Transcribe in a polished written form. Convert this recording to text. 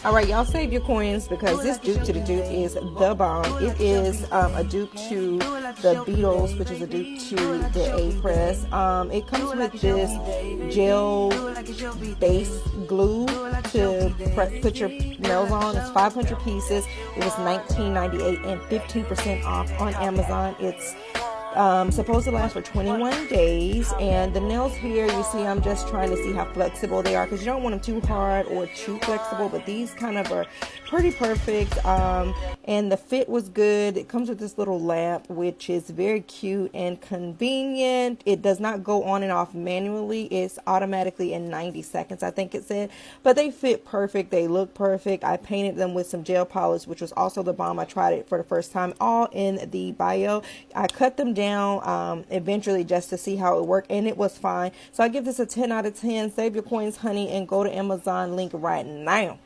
All right, y'all save your coins because this dupe to the dupe is the bomb. It is a dupe to the Beetles, which is a dupe to the Apres. It comes with this gel base glue to put your nails on. It's 500 pieces. It was $19.98 and 15% off on Amazon. It's supposed to last for 21 days, and the nails here, you see, I'm just trying to see how flexible they are because you don't want them too hard or too flexible, but these kind of are pretty perfect. And the fit was good. It comes with this little lamp, which is very cute and convenient. It does not go on and off manually. It's automatically in 90 seconds, I think it said, but they fit perfect. They look perfect. I painted them with some gel polish, which was also the bomb. I tried it for the first time, all in the bio. I cut them down eventually just to see how it worked, and it was fine. So I give this a 10 out of 10. Save your coins, honey, and go to Amazon, link right now.